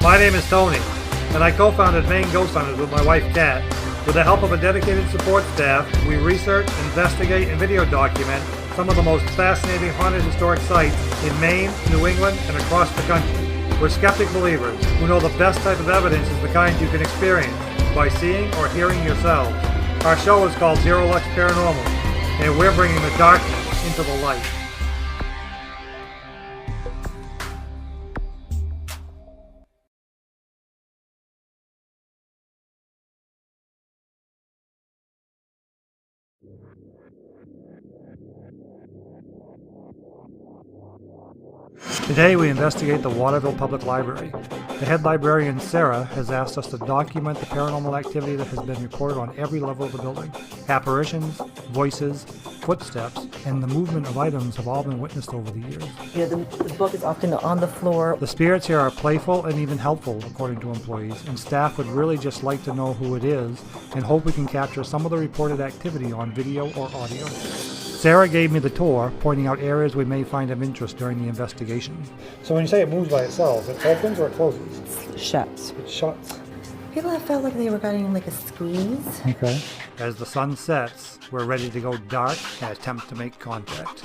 My name is Tony, and I co-founded Maine Ghost Hunters with my wife Kat. With the help of a dedicated support staff, we research, investigate, and video document some of the most fascinating haunted historic sites in Maine, New England, and across the country. We're skeptic believers who know the best type of evidence is the kind you can experience by seeing or hearing yourselves. Our show is called ZeroLux Paranormal, and we're bringing the darkness into the light. Today we investigate the Waterville Public Library. The head librarian, Sarah, has asked us to document the paranormal activity that has been reported on every level of the building. Apparitions, voices, footsteps, and the movement of items have all been witnessed over the years. Yeah, the book is often on the floor. The spirits here are playful and even helpful, according to employees, and staff would really just like to know who it is and hope we can capture some of the reported activity on video or audio. Sarah gave me the tour, pointing out areas we may find of interest during the investigation. So when you say it moves by itself, it opens or it closes? It shuts. It shuts. People have felt like they were getting like a squeeze. Okay. As the sun sets, we're ready to go dark and attempt to make contact.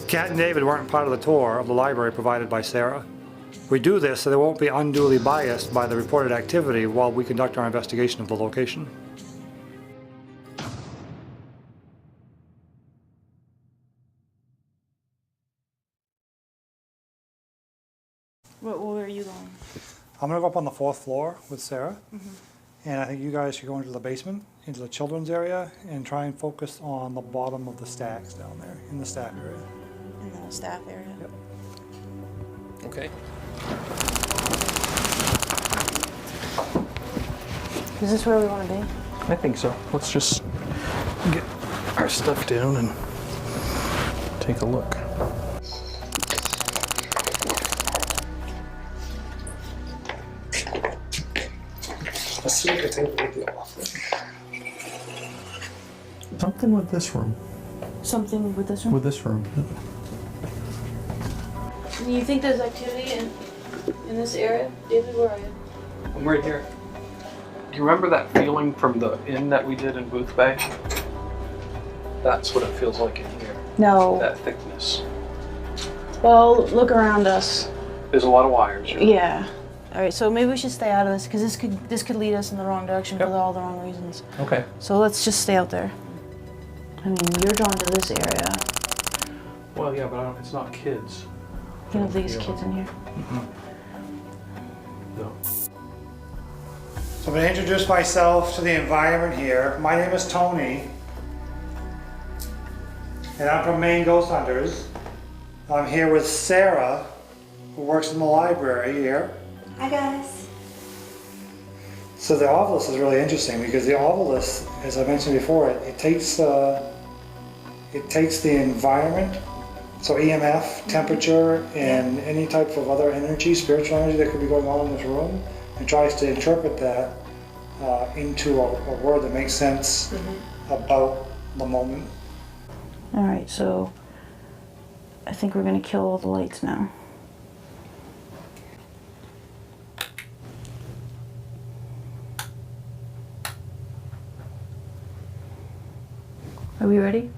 Kat and David weren't part of the tour of the library provided by Sarah. We do this so they won't be unduly biased by the reported activity while we conduct our investigation of the location. Where are you going? I'm going to go up on the 4th floor with Sarah, and I think you guys should go into the basement, into the children's area, and try and focus on the bottom of the stacks down there, in the stack area. In the staff area? Yep. Okay. Is this where we want to be? I think so. Let's just get our stuff down and take a look. Let's see if I take the video off. Something with this room. Something with this room? With this room. You think there's activity in this area? David, where are you? I'm right here. Do you remember that feeling from the inn that we did in Booth Bay? That's what it feels like in here. No. That thickness. Well, look around us. There's a lot of wires. Yeah. All right, so maybe we should stay out of this because this could lead us in the wrong direction Yep. for all the wrong reasons. Okay. So let's just stay out there. I mean, you're drawn to this area. Well, yeah, but it's not kids. You don't think it's kids in here? No. So I'm going to introduce myself to the environment here. My name is Tony, and I'm from Maine Ghost Hunters. I'm here with Sarah, who works in the library here. Hi guys. So the obelisk is really interesting because the obelisk, as I mentioned before, it takes the environment, so EMF, temperature, and any type of other energy, spiritual energy that could be going on in this room, and tries to interpret that into a word that makes sense about the moment. All right, so I think we're gonna kill all the lights now. Are we ready?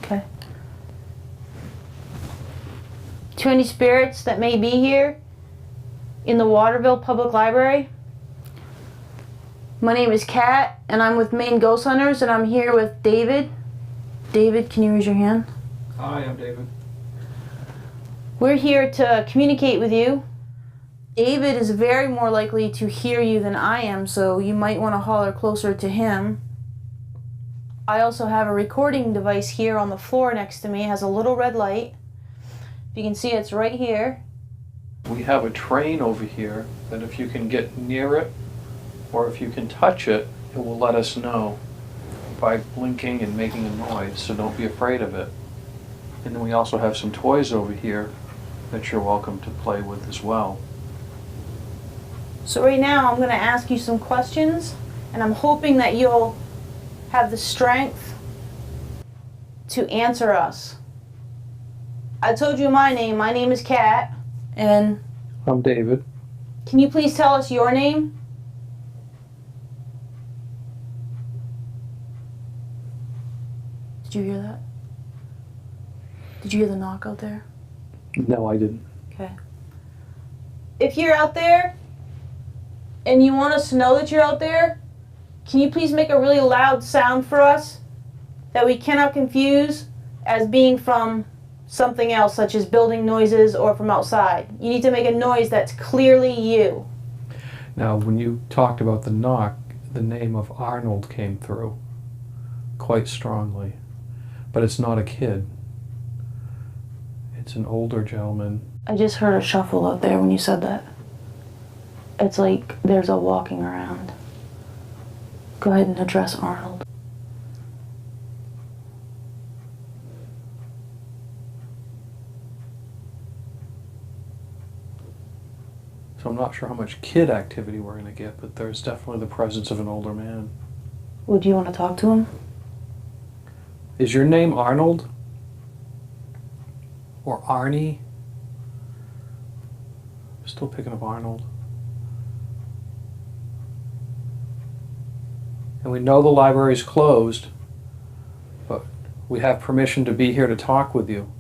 Okay. To any spirits that may be here in the Waterville Public Library, my name is Kat, and I'm with Maine Ghost Hunters, and I'm here with David. David, can you raise your hand? Hi, I'm David. We're here to communicate with you. David is very more likely to hear you than I am, so you might want to holler closer to him. I also have a recording device here on the floor next to me. It has a little red light. If you can see, it's right here. We have a train over here that if you can get near it, or if you can touch it, it will let us know by blinking and making a noise, so don't be afraid of it. And then we also have some toys over here that you're welcome to play with as well. So right now I'm going to ask you some questions, and I'm hoping that you'll have the strength to answer us. I told you my name. My name is Kat, and I'm David. can you please tell us your name? Did you hear that? Did you hear the knock out there? No, I didn't. Okay. If you're out there and you want us to know that you're out there, can you please make a really loud sound for us that we cannot confuse as being from something else, such as building noises or from outside? You need to make a noise that's clearly you. Now, when you talked about the knock, the name of Arnold came through quite strongly. But it's not a kid. It's an older gentleman. I just heard a shuffle out there when you said that. It's like there's a walking around. Go ahead and address Arnold. So I'm not sure how much kid activity we're going to get, but there's definitely the presence of an older man. Would you want to talk to him? Is your name Arnold? Or Arnie? Still picking up Arnold. And we know the library's closed, but we have permission to be here to talk with you.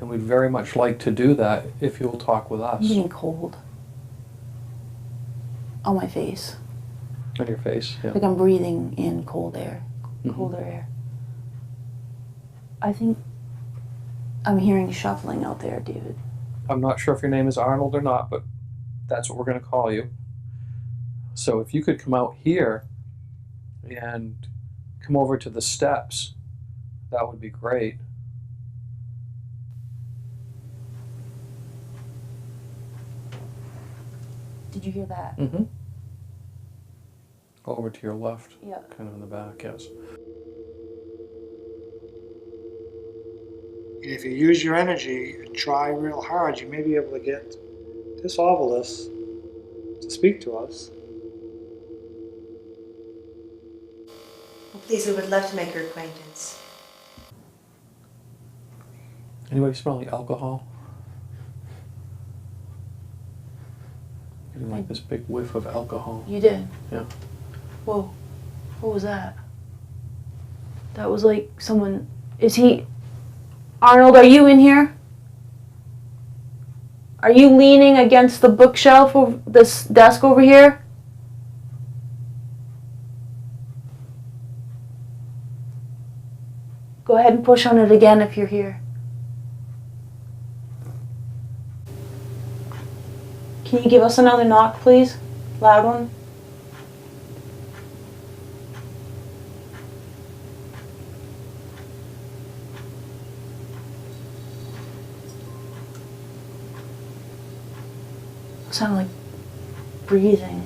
And we'd very much like to do that if you'll talk with us. I'm getting cold. On my face. On your face, yeah. Like I'm breathing in cold air. Colder air. I think I'm hearing shuffling out there, David. I'm not sure if your name is Arnold or not, but that's what we're going to call you. So if you could come out here and come over to the steps, that would be great. Did you hear that? Mm-hmm. Over to your left. Yeah. Kind of in the back, yes. If you use your energy and try real hard, you may be able to get this ovilus to speak to us. Please, we would love to make your acquaintance. Anybody smelling alcohol? Getting like this big whiff of alcohol. You did? Yeah. Whoa. What was that? That was like someone... Is he... Arnold, are you in here? Are you leaning against the bookshelf of this desk over here? Go ahead and push on it again if you're here. Can you give us another knock, please? Loud one. Sound like breathing.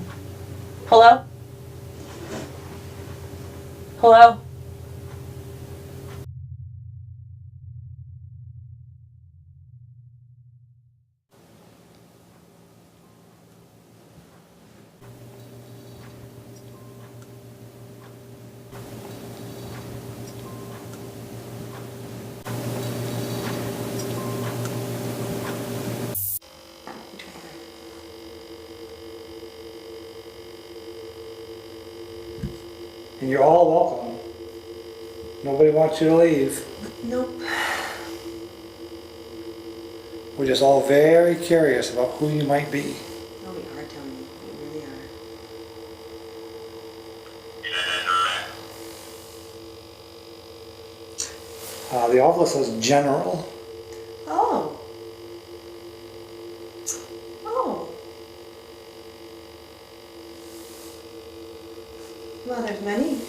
Hello? Hello? And you're all welcome. Nobody wants you to leave. Nope. We're just all very curious about who you might be. Oh, we are, Tony. We really are. The envelope says general. Oh. Oh. Well, there's many.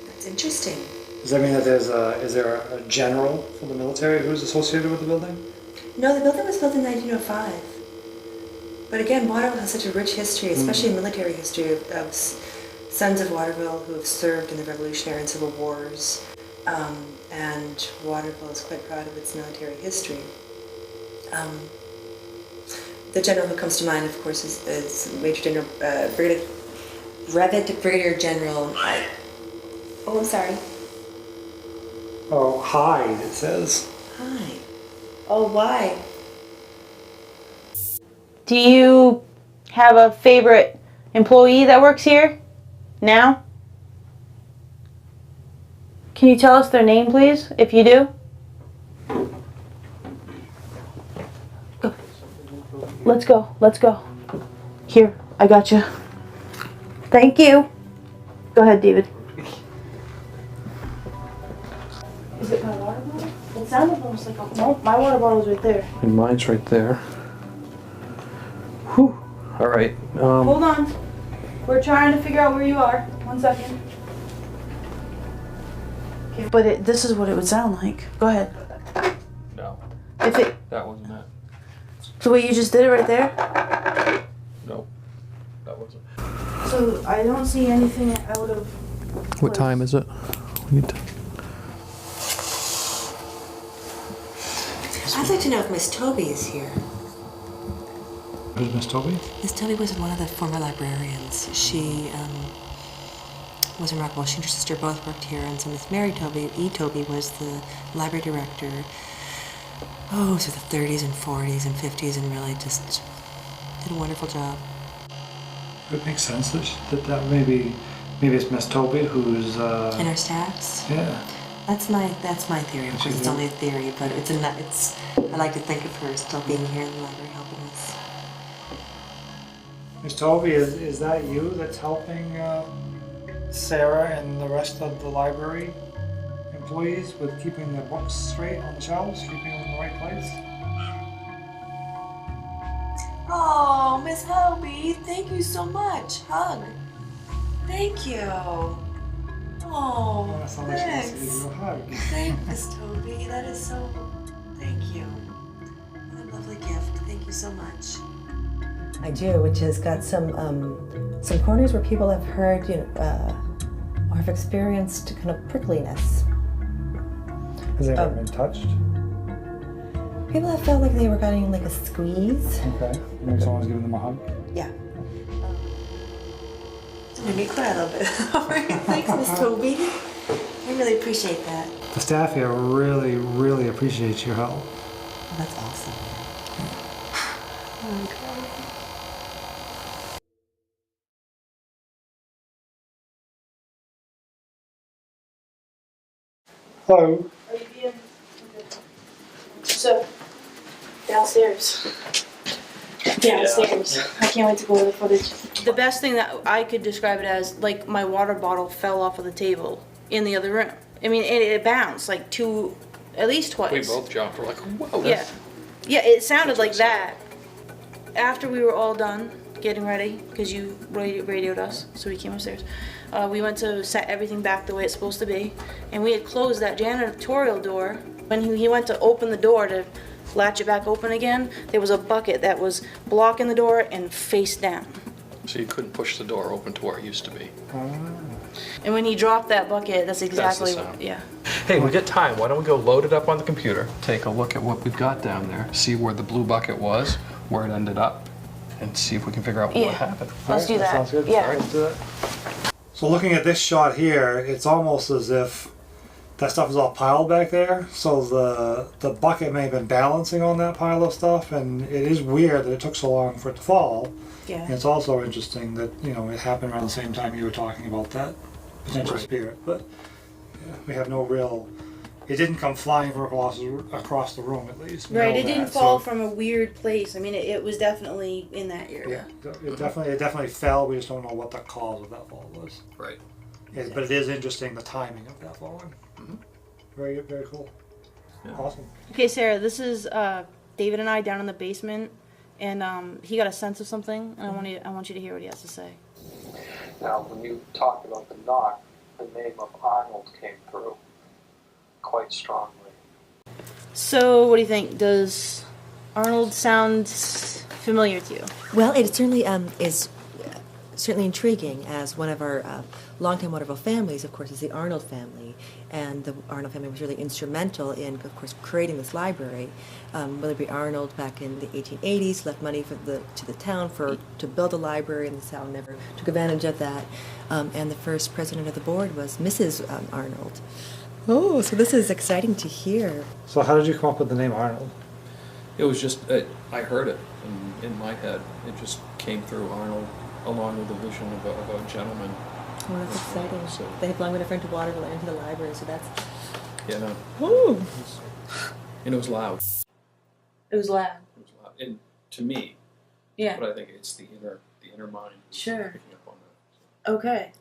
That's interesting. Does that mean that is there a general from the military who's associated with the building? No, the building was built in 1905. But again, Waterville has such a rich history, especially military history, of sons of Waterville who have served in the Revolutionary and Civil Wars. And Waterville is quite proud of its military history. The general who comes to mind, of course, is Major General Brigadier General. Oh, I'm sorry. Oh, Hyde, it says. Hi. Oh, why? Do you have a favorite employee that works here now? Can you tell us their name, please, if you do? Go. Let's go. Let's go. Here, I got you. Thank you. Go ahead, David. Is it my water bottle? It sounded almost like a... No, my water bottle's right there. And mine's right there. Whew. All right. Hold on. We're trying to figure out where you are. 1 second. Okay. But this is what it would sound like. Go ahead. No, If it... that wasn't it. So what you just did it right there? No, that wasn't. So I don't see anything out of... What time is it? We need to... I'd like to know if Miss Toby is here. Who's Miss Toby? Miss Toby was one of the former librarians. She was remarkable. She and her sister both worked here, and so Miss Mary Toby, Toby, was the library director. Oh, so the 30s and 40s and 50s, and really just did a wonderful job. It makes sense that maybe it's Miss Toby who's And her staffs. yeah. That's my theory. Of course, it's only a theory, but I like to think of her still being here in the library helping us. Miss Toby, is that you that's helping Sarah and the rest of the library employees with keeping the books straight on the shelves, keeping them in the right place? Oh, Miss Toby, thank you so much. Hug. Thank you. Oh, Somebody should give thanks. you a hug. Thank Miss Toby. That is so. Thank you. What a lovely gift. Thank you so much. I do, which has got some corners where people have heard, or have experienced kind of prickliness. Has it ever been touched? People have felt like they were getting like a squeeze. Okay. Maybe someone's giving them a hug. Yeah. It made me cry a little bit. Thanks, Miss Toby. I really appreciate that. The staff here really, really appreciates your help. Well, that's awesome. Oh, Hello. Are you being... So, downstairs. Downstairs. I can't wait to go over the footage. The best thing that I could describe it as, like my water bottle fell off of the table in the other room. I mean, it bounced like at least twice. We both jumped. We're like, whoa. Yeah. Yeah, it sounded like that. After we were all done getting ready, because you radioed us, so we came upstairs. We went to set everything back the way it's supposed to be, and we had closed that janitorial door. When he went to open the door to latch it back open again, there was a bucket that was blocking the door and face down. So you couldn't push the door open to where it used to be. And when he dropped that bucket, that's exactly sound. yeah. Hey, we got time. Why don't we go load it up on the computer, take a look at what we've got down there, see where the blue bucket was, where it ended up, and see if we can figure out what happened. Let's do that. Sounds good. Yeah. All right, let's do that. So looking at this shot here, it's almost as if that stuff is all piled back there. So the bucket may have been balancing on that pile of stuff, and it is weird that it took so long for it to fall. Yeah. And it's also interesting that, you know, it happened around the same time you were talking about that potential spirit. But yeah, we have no real. It didn't come flying from across the room, at least. We Right, know it didn't that. fall So, from a weird place. I mean, it was definitely in that yeah, area. it definitely fell. We just don't know what the cause of that fall was. Right. But it is interesting the timing of that falling. Mhm. Very cool. Yeah. Awesome. Okay, Sarah, this is David and I down in the basement, and he got a sense of something, and I want you to hear what he has to say. Now, when you talked about the knock, the name of Arnold came through quite strongly. So, what do you think? Does Arnold sound familiar to you? Well, it certainly is certainly intriguing, as one of our longtime Waterville families, of course, is the Arnold family, and the Arnold family was really instrumental in, of course, creating this library. Willoughby Arnold, back in the 1880s, left money to the town to build a library, and the town never took advantage of that. And the first president of the board was Mrs. Arnold. Oh, so this is exciting to hear. So how did you come up with the name Arnold? It was just, I heard it in my head. It just came through Arnold, along with the vision of a gentleman. Oh, that's exciting. So, They have long been a friend to Waterville and to the library, so that's... yeah, no. Ooh. And it was loud. It was loud. It was loud. And to me, Yeah. but I think it's the inner mind. Sure. Picking up on that. Okay.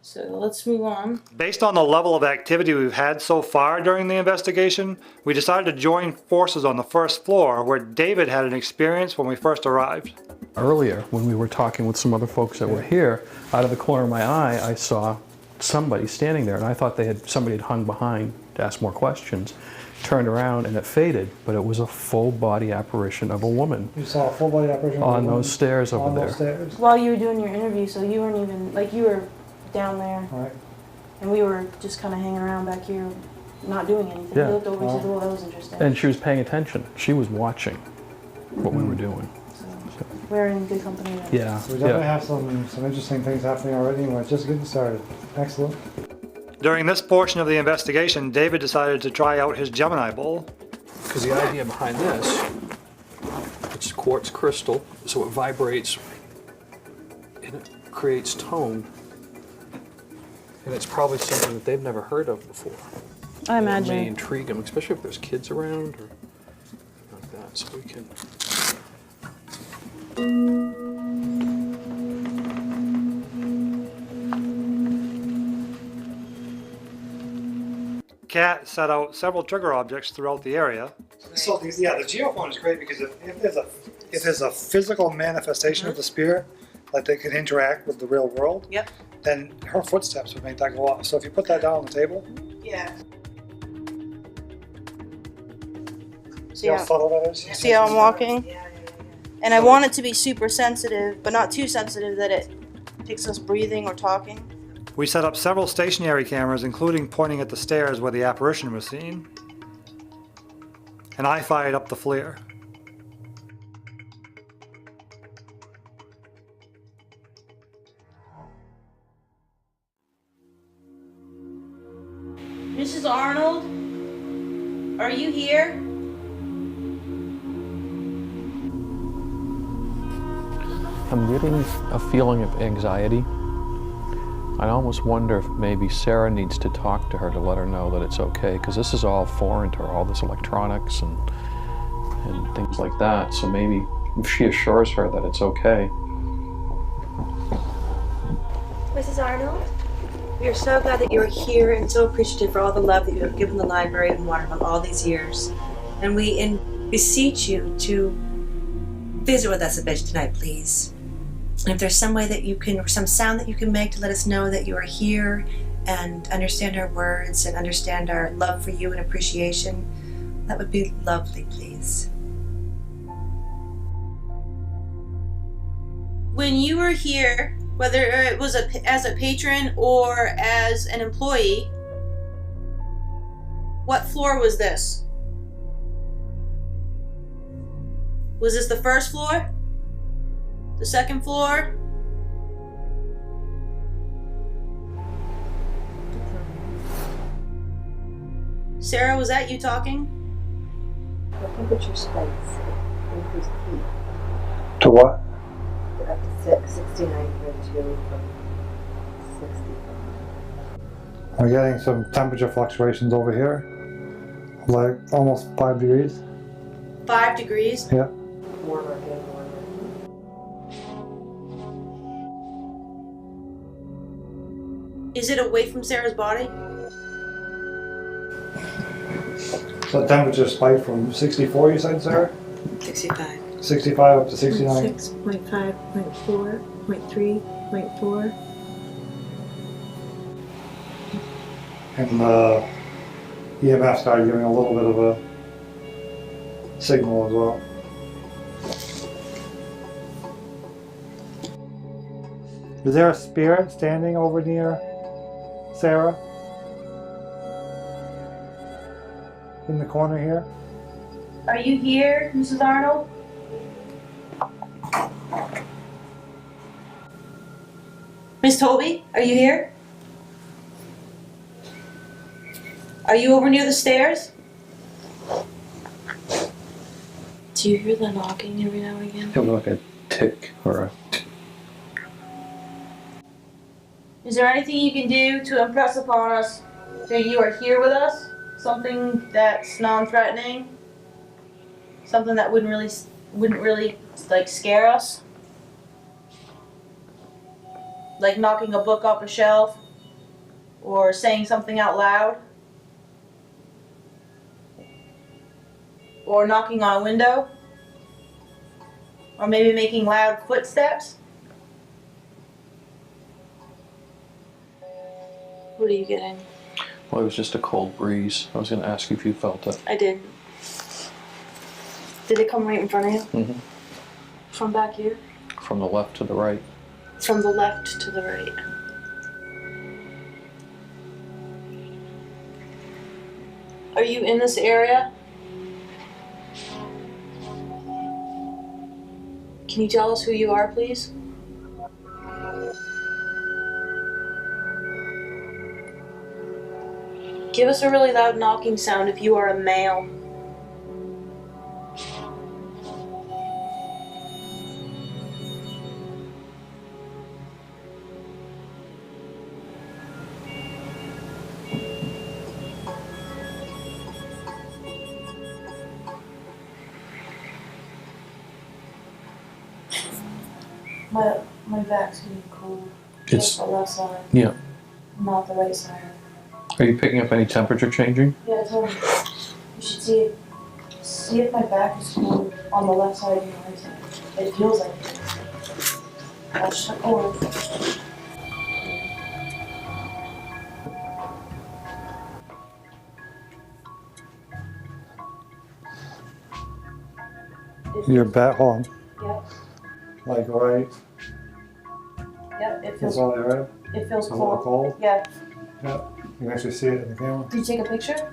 So let's move on. Based on the level of activity we've had so far during the investigation, we decided to join forces on the first floor where David had an experience when we first arrived. Earlier, when we were talking with some other folks that were here, out of the corner of my eye, I saw somebody standing there, and I thought somebody had hung behind to ask more questions. Turned around and it faded, but it was a full body apparition of a woman You saw a full body apparition on those stairs over there. stairs. While you were doing your interview, so you weren't even, like, you were down there, All right. and we were just kind of hanging around back here, not doing anything. Yeah. We looked over and said, oh, that was interesting. And she was paying attention. She was watching what we were doing. So we're in good company there. Yeah, So we definitely yeah. have some interesting things happening already, and we're just getting started. Excellent. During this portion of the investigation, David decided to try out his Gemini bowl. Because the idea behind this, it's quartz crystal, so it vibrates and it creates tone. And it's probably something that they've never heard of before. I It may imagine. intrigue them, especially if there's kids around or like that. So we can. Kat set out several trigger objects throughout the area. So yeah, the geophone is great because if there's a physical manifestation of the spirit, like they can interact with the real world, Yep. then her footsteps would make that go off. So if you put that down on the table, Yeah. see how subtle that is? See how I'm walking? And I want it to be super sensitive, but not too sensitive that it picks us breathing or talking. We set up several stationary cameras, including pointing at the stairs where the apparition was seen. And I fired up the FLIR. Mrs. Arnold, are you here? I'm getting a feeling of anxiety. I almost wonder if maybe Sarah needs to talk to her to let her know that it's okay, because this is all foreign to her, all this electronics and things like that. So maybe if she assures her that it's okay. Mrs. Arnold, we are so glad that you are here and so appreciative for all the love that you have given the library in Waterville all these years. And we beseech you to visit with us a bit tonight, please. And if there's some way that you can, or some sound that you can make to let us know that you are here and understand our words and understand our love for you and appreciation, that would be lovely, please. When you were here, whether it was as a patron or as an employee, what floor was this? Was this the first floor? The second floor? Sarah, was that you talking? The temperature spikes. It increased heat To what? up to 69.2 from 60. I'm getting some temperature fluctuations over here, like almost 5 degrees. 5 degrees? Yeah. Warmer, getting warmer. Is it away from Sarah's body? So the temperature spiked from 64, you said, Sarah? 65. 65 up to 69. 6.5, 0.4, 0.3, 0.4. And the EMF started giving a little bit of a signal as well. Is there a spirit standing over near Sarah? In the corner here? Are you here, Mrs. Arnold? Miss Toby, are you here? Are you over near the stairs? Do you hear the knocking every now and again? It was like a tick or a. Is there anything you can do to impress upon us that you are here with us? Something that's non-threatening? Something that wouldn't really like scare us? Like knocking a book off a shelf? Or saying something out loud? Or knocking on a window? Or maybe making loud footsteps? What are you getting? Well, it was just a cold breeze. I was going to ask you if you felt it. I did. Did it come right in front of you? Mm-hmm. From back here? From the left to the right. From the left to the right. Are you in this area? Can you tell us who you are, please? Give us a really loud knocking sound if you are a male. My back's getting cold. It's- Just the left side, Yeah. not the right side. Are you picking up any temperature changing? Yeah, I told you. You should see it. See if my back is cold on the left side and the right side. It feels like it. I'll shut over. Your back, hold on. Yep, Like right, yep, it that's feels all right? it feels It's a little cold. cold? Yeah. Yeah. You can actually see it in the camera. Did you take a picture?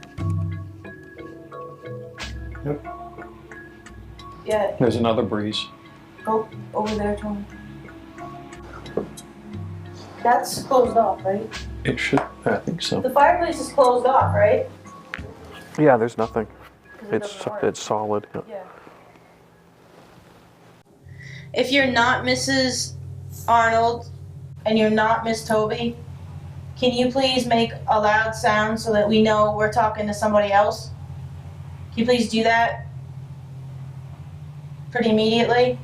Yep. Yeah, There's another breeze. go over there, Tony. That's closed off, right? It should. I think so. The fireplace is closed off, right? Yeah, there's nothing. 'Cause it doesn't work. It's solid. Yeah. Yeah. If you're not Mrs. Arnold and you're not Miss Toby, can you please make a loud sound so that we know we're talking to somebody else? Can you please do that pretty immediately?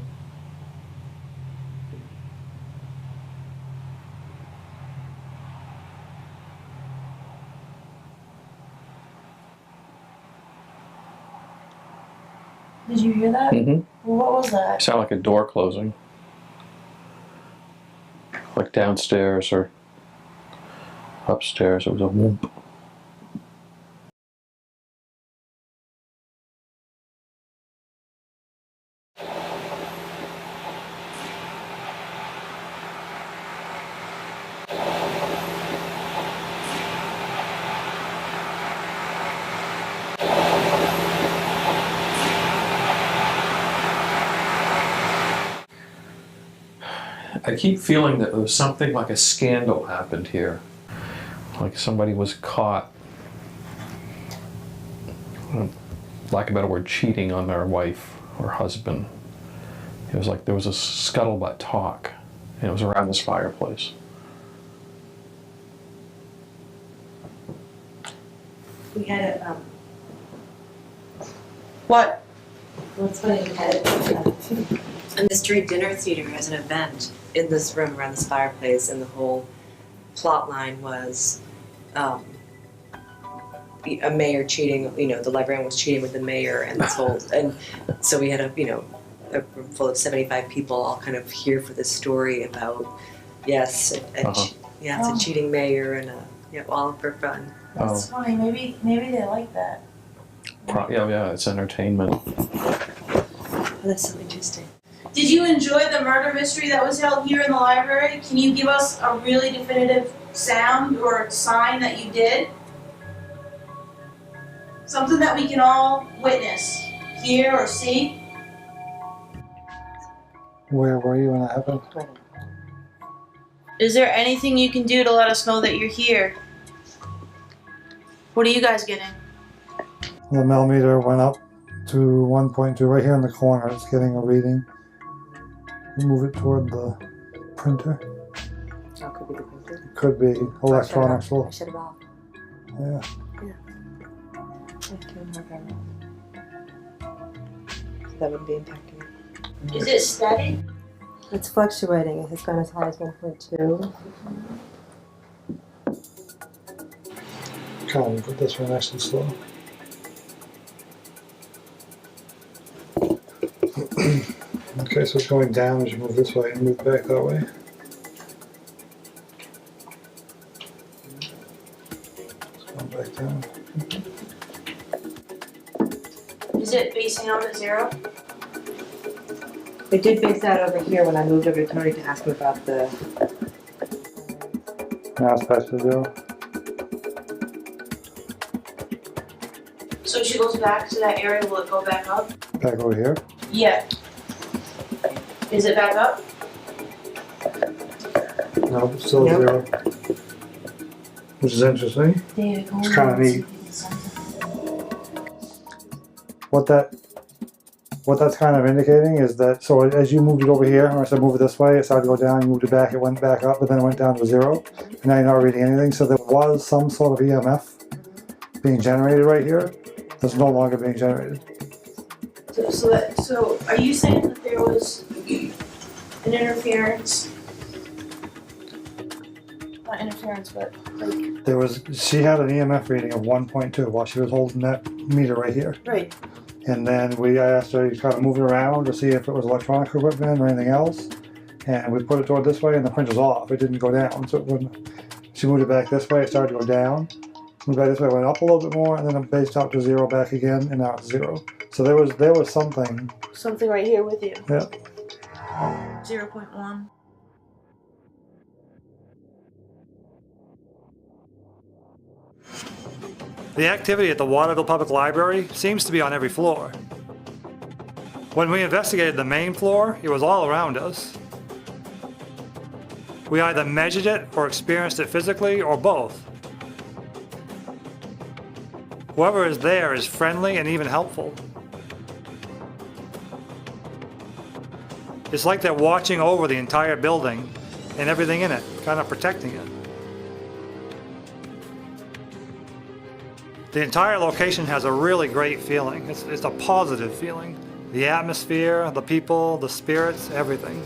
Did you hear that? Mm-hmm. What was that? Sound like a door closing. Like downstairs or upstairs. It was a whoop. I keep feeling that there was something like a scandal happened here. Like somebody was caught lack of a better word, cheating on their wife or husband. It was like there was a scuttlebutt talk, and it was around this fireplace. We had a, What? well, it's funny, we had a mystery dinner theater as an event in this room around this fireplace, and the whole plot line was a mayor cheating, the librarian was cheating with the mayor, and this whole, and so we had a room full of 75 people all kind of here for this story about, yes, it's a cheating mayor and all for fun. That's funny. Maybe they like that. Yeah, it's entertainment. Oh, that's so interesting. Did you enjoy the murder mystery that was held here in the library? Can you give us a really definitive sound or sign that you did? Something that we can all witness, hear, or see? Where were you when that happened? Is there anything you can do to let us know that you're here? What are you guys getting? The millimeter went up to 1.2 right here in the corner. It's getting a reading. You move it toward the printer. Oh, could be the printer. Could be electronics. I shut it off. Yeah. That wouldn't be impacting it. Is it steady? It's fluctuating. It has gone as high as 1.2. Come on, put this one nice and slow. Okay, so it's going down as you move this way and move back that way. It's going back down. Is it facing out at 0? It did base out over here when I moved over to Tony to ask him about the. Now it's back to 0. So she goes back to that area, will it go back up? Back over here. Yeah. Is it back up? No, it's still 0. Which is interesting. It's kind of neat. What that's kind of indicating is that, so as you moved it over here, or I said move it this way, it started to go down, you moved it back, it went back up, but then it went down to 0. And now you're not reading anything, so there was some sort of EMF being generated right here that's no longer being generated. So are you saying that there was an interference? Not interference, but like... She had an EMF reading of 1.2 while she was holding that meter right here. Right. And then I asked her to kind of move it around to see if it was electronic equipment or anything else. And we put it toward this way and the printer's off. It didn't go down, so it wouldn't. She moved it back this way, it started to go down. Moved back this way, it went up a little bit more, and then it based out to 0 back again, and now it's 0. So there was something. Something right here with you. Yeah. 0.1. The activity at the Waterville Public Library seems to be on every floor. When we investigated the main floor, it was all around us. We either measured it or experienced it physically, or both. Whoever is there is friendly and even helpful. It's like they're watching over the entire building and everything in it, kind of protecting it. The entire location has a really great feeling. It's a positive feeling. The atmosphere, the people, the spirits, everything.